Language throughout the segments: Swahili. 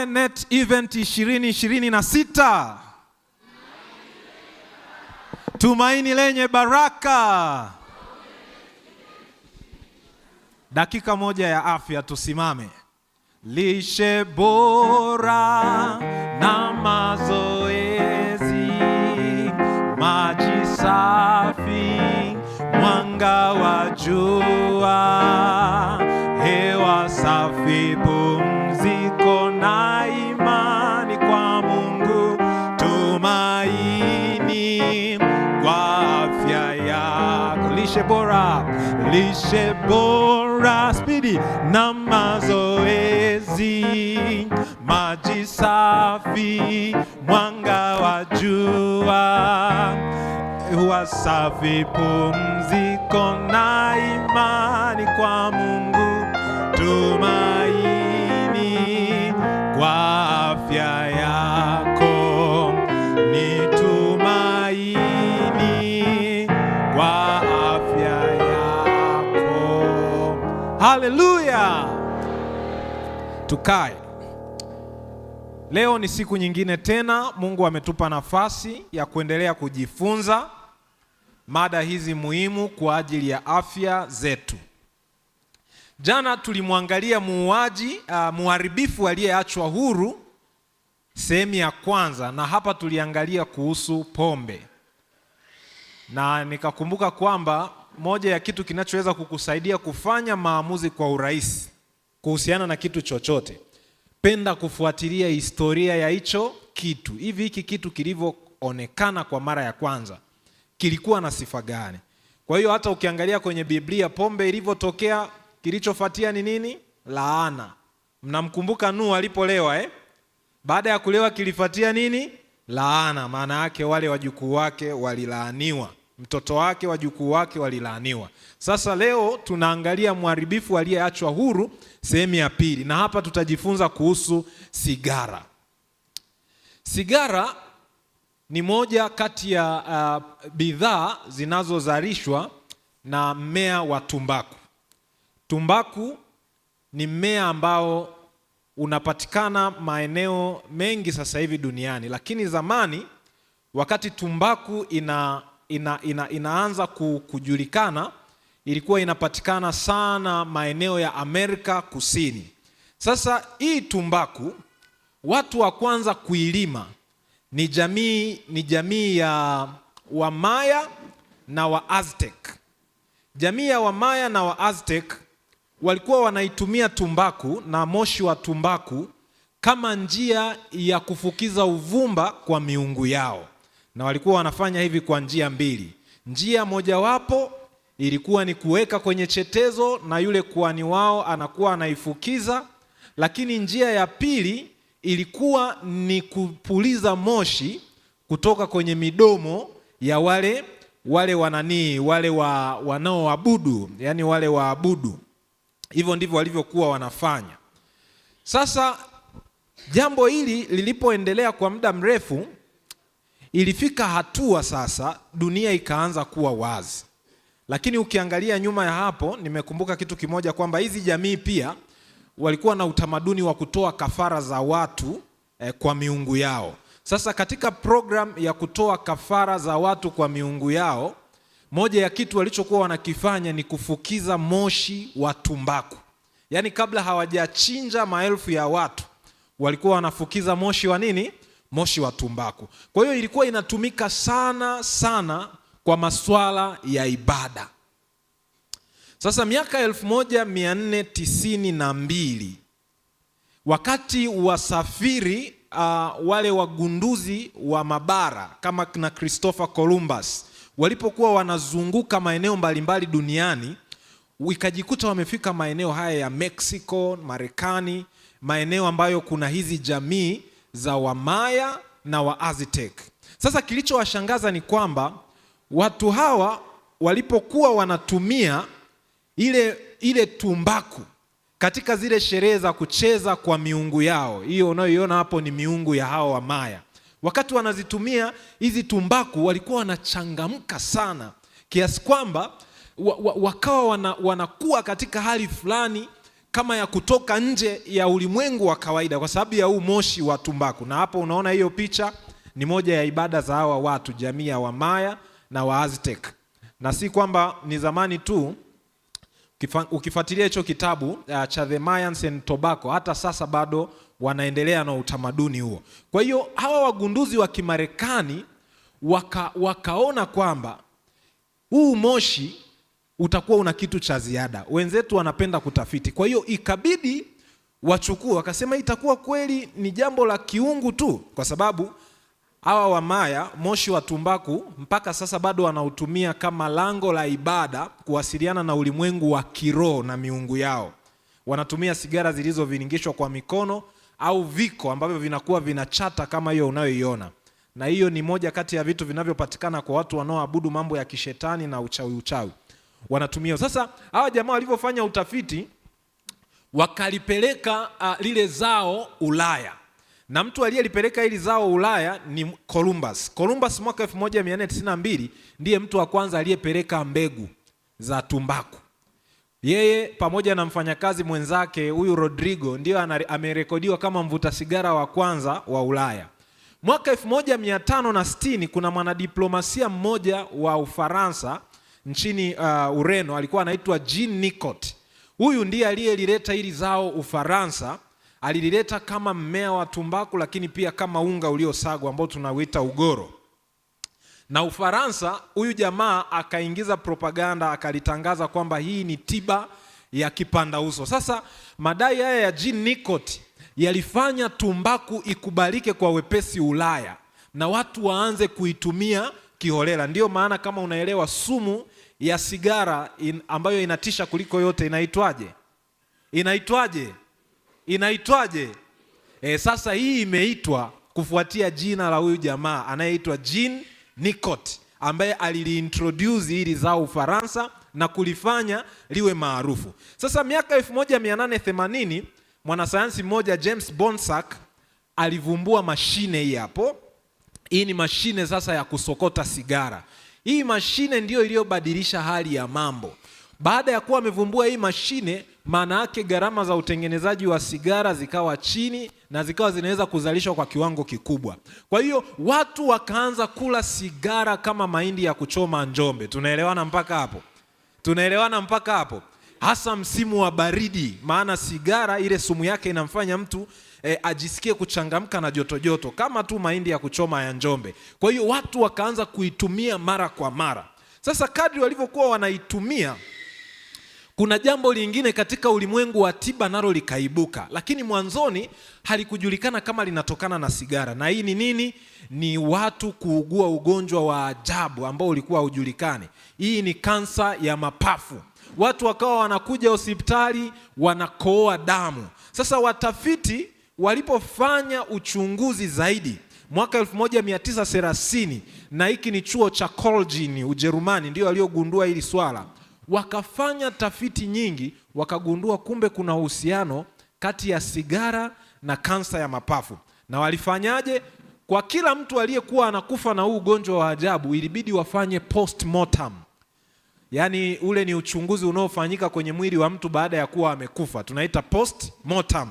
Net Event 2026. Tumaini lenye baraka. Dakika moja ya afya, tusimame. Lishe bora na mazoezi, maji safi, mwanga wa jua, hewa safi, pumziko na imani kwa Mungu, tumaini kwa afya yako. Lishe bora, spidi na mazoezi, maji safi, mwanga wa jua, hewa safi, pumziko na imani kwa Mungu, tumaini kwa afya yako. Ni tumaini kwa afya yako. Haleluya. Tukae. Leo ni siku nyingine tena Mungu ametupa nafasi ya kuendelea kujifunza mada hizi muhimu kwa ajili ya afya zetu. Jana tulimwangalia muharibifu aliyeachwa huru, sehemu ya kwanza, na hapa tuliangalia kuhusu pombe. Na nikakumbuka kwamba moja ya kitu kinachoweza kukusaidia kufanya maamuzi kwa urahisi kuhusiana na kitu chochote, penda kufuatilia historia ya hicho kitu. Hiki kitu kilivyoonekana kwa mara ya kwanza kilikuwa na sifa gani? Kwa hiyo hata ukiangalia kwenye Biblia, pombe ilivyotokea, kilichofuatia ni nini? Laana. Mnamkumbuka Nuhu alipolewa Baada ya kulewa kilifuatia nini? Laana. Maana yake wale wajukuu wake walilaaniwa, mtoto wake, wajukuu wake walilaaniwa. Sasa leo tunaangalia mharibifu aliyeachwa huru, sehemu ya pili, na hapa tutajifunza kuhusu sigara. Sigara ni moja kati ya bidhaa zinazozalishwa na mmea wa tumbaku. Tumbaku ni mmea ambao unapatikana maeneo mengi sasa hivi duniani, lakini zamani wakati tumbaku inaanza kujulikana, ilikuwa inapatikana sana maeneo ya Amerika Kusini. Sasa hii tumbaku, watu wa kwanza kuilima ni jamii ya Wamaya na wa Aztec. Jamii ya Wamaya na wa Aztec walikuwa wanaitumia tumbaku na moshi wa tumbaku kama njia ya kufukiza uvumba kwa miungu yao, na walikuwa wanafanya hivi kwa njia mbili. Njia mojawapo ilikuwa ni kuweka kwenye chetezo na yule kuhani wao anakuwa anaifukiza, lakini njia ya pili ilikuwa ni kupuliza moshi kutoka kwenye midomo ya wale wanaoabudu, yani wale waabudu. Hivyo ndivyo walivyokuwa wanafanya. Sasa jambo hili lilipoendelea kwa muda mrefu, ilifika hatua sasa dunia ikaanza kuwa wazi. Lakini ukiangalia nyuma ya hapo, nimekumbuka kitu kimoja, kwamba hizi jamii pia walikuwa na utamaduni wa kutoa kafara za watu kwa miungu yao. Sasa katika program ya kutoa kafara za watu kwa miungu yao, moja ya kitu walichokuwa wanakifanya ni kufukiza moshi wa tumbaku. Yaani kabla hawajachinja maelfu ya watu, walikuwa wanafukiza moshi wa nini? Moshi wa tumbaku. Kwa hiyo ilikuwa inatumika sana sana kwa masuala ya ibada. Sasa miaka 1492 wakati wasafiri wale wagunduzi wa mabara kama na Christopher Columbus walipokuwa wanazunguka maeneo mbalimbali duniani, ikajikuta wamefika maeneo haya ya Mexico, Marekani, maeneo ambayo kuna hizi jamii za Wamaya na wa Aztec. Sasa kilichowashangaza ni kwamba watu hawa walipokuwa wanatumia ile tumbaku katika zile sherehe za kucheza kwa miungu yao, hiyo unayoiona hapo ni miungu ya hao Wamaya, wakati wanazitumia hizi tumbaku walikuwa wanachangamka sana, kiasi kwamba wakawa wanakuwa katika hali fulani kama ya kutoka nje ya ulimwengu wa kawaida kwa sababu ya huu moshi wa tumbaku. Na hapo unaona hiyo picha ni moja ya ibada za hawa watu, jamii ya Wamaya na wa Aztec. Na si kwamba ni zamani tu, ukifuatilia hicho kitabu cha The Mayans and Tobacco, hata sasa bado wanaendelea na utamaduni huo. Kwa hiyo hawa wagunduzi wa Kimarekani wakaona kwamba huu moshi utakuwa una kitu cha ziada. Wenzetu wanapenda kutafiti. Kwa hiyo ikabidi wachukue, wakasema itakuwa kweli ni jambo la kiungu tu, kwa sababu hawa Wamaya moshi wa tumbaku mpaka sasa bado wanautumia kama lango la ibada kuwasiliana na ulimwengu wa kiroho na miungu yao. Wanatumia sigara zilizoviningishwa kwa mikono au viko ambavyo vinakuwa vinachata kama hiyo unayoiona. Na hiyo ni moja kati ya vitu vinavyopatikana kwa watu wanaoabudu mambo ya kishetani na uchawi. Wanatumia. Sasa hawa jamaa walivyofanya utafiti wakalipeleka lile zao Ulaya. Na mtu aliyelipeleka hili zao Ulaya ni Columbus. Columbus mwaka 1492 ndiye mtu wa kwanza aliyepeleka mbegu za tumbaku. Yeye pamoja na mfanyakazi mwenzake huyu Rodrigo ndio amerekodiwa kama mvuta sigara wa kwanza wa Ulaya. Mwaka 1560 kuna mwanadiplomasia mmoja wa Ufaransa nchini Ureno, alikuwa anaitwa Jean Nicot. Huyu ndiye aliyelileta hili zao Ufaransa. Alilileta kama mmea wa tumbaku, lakini pia kama unga uliosagwa ambao tunauita ugoro. Na Ufaransa, huyu jamaa akaingiza propaganda, akalitangaza kwamba hii ni tiba ya kipanda uso. Sasa madai haya ya Jean Nicot yalifanya tumbaku ikubalike kwa wepesi Ulaya na watu waanze kuitumia kiholela. Ndio maana kama unaelewa sumu ya sigara ambayo inatisha kuliko yote inaitwaje? Inaitwaje? Sasa hii imeitwa kufuatia jina la huyu jamaa anayeitwa Jean Nicot ambaye aliliintroduce hili zao Ufaransa na kulifanya liwe maarufu. Sasa miaka 1880 mwanasayansi mmoja James Bonsack alivumbua mashine hii hapo. Hii ni mashine sasa ya kusokota sigara. Hii mashine ndiyo iliyobadilisha hali ya mambo. Baada ya kuwa amevumbua hii mashine, maana yake gharama za utengenezaji wa sigara zikawa chini na zikawa zinaweza kuzalishwa kwa kiwango kikubwa. Kwa hiyo watu wakaanza kula sigara kama mahindi ya kuchoma Njombe. Tunaelewana mpaka hapo? Hasa msimu wa baridi, maana sigara ile sumu yake inamfanya mtu ajisikie kuchangamka na joto kama tu mahindi ya kuchoma ya Njombe. Kwa hiyo watu wakaanza kuitumia mara kwa mara. Sasa kadri walivyokuwa wanaitumia, kuna jambo lingine katika ulimwengu wa tiba nalo likaibuka, lakini mwanzoni halikujulikana kama linatokana na sigara. Na hii ni nini? Ni watu kuugua ugonjwa wa ajabu ambao ulikuwa hujulikani. Hii ni kansa ya mapafu. Watu wakawa wanakuja hospitali wanakohoa damu. Sasa watafiti walipofanya uchunguzi zaidi mwaka 1930, na hiki ni chuo cha Colgin Ujerumani ndio waliogundua hili swala. Wakafanya tafiti nyingi, wakagundua kumbe kuna uhusiano kati ya sigara na kansa ya mapafu. Na walifanyaje? Kwa kila mtu aliyekuwa anakufa na huu ugonjwa wa ajabu ilibidi wafanye post-mortem. Yaani ule ni uchunguzi unaofanyika kwenye mwili wa mtu baada ya kuwa amekufa. Tunaita post-mortem.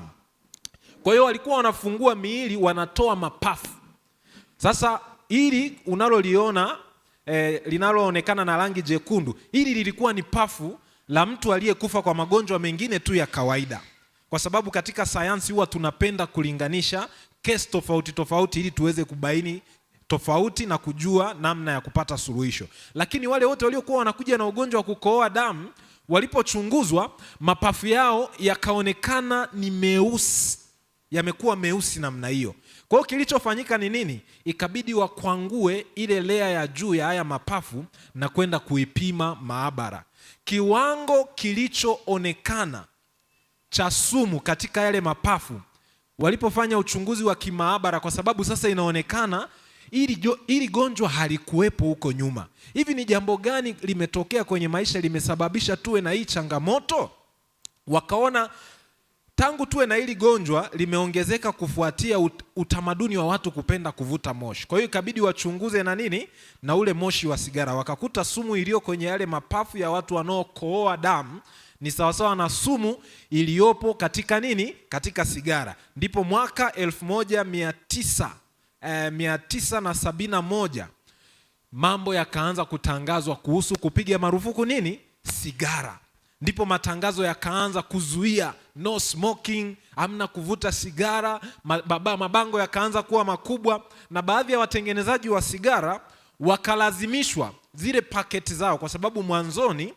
Kwa hiyo walikuwa wanafungua miili, wanatoa mapafu. Sasa hili unaloliona linaloonekana na rangi jekundu, hili lilikuwa ni pafu la mtu aliyekufa kwa magonjwa mengine tu ya kawaida. Kwa sababu katika sayansi huwa tunapenda kulinganisha kesi tofauti ili tuweze kubaini tofauti na kujua namna ya kupata suluhisho. Lakini wale wote waliokuwa wanakuja na ugonjwa wa kukohoa damu, walipochunguzwa mapafu yao yakaonekana ni meusi, yamekuwa meusi namna hiyo. Kwa hiyo kilichofanyika ni nini? Ikabidi wakwangue ile layer ya juu ya haya mapafu na kwenda kuipima maabara. Kiwango kilichoonekana cha sumu katika yale mapafu, walipofanya uchunguzi wa kimaabara, kwa sababu sasa inaonekana ili gonjwa halikuwepo huko nyuma. Hivi ni jambo gani limetokea kwenye maisha limesababisha tuwe na hii changamoto? Wakaona tangu tuwe na hili gonjwa limeongezeka kufuatia utamaduni wa watu kupenda kuvuta moshi. Kwa hiyo ikabidi wachunguze na nini? Na ule moshi wa sigara. Wakakuta sumu iliyo kwenye yale mapafu ya watu wanaokohoa damu ni sawasawa na sumu iliyopo katika nini? Katika sigara. Ndipo mwaka 1971 mambo yakaanza kutangazwa kuhusu kupiga marufuku nini? Sigara. Ndipo matangazo yakaanza kuzuia no smoking, hamna kuvuta sigara. Mabango yakaanza kuwa makubwa, na baadhi ya watengenezaji wa sigara wakalazimishwa zile paketi zao, kwa sababu mwanzoni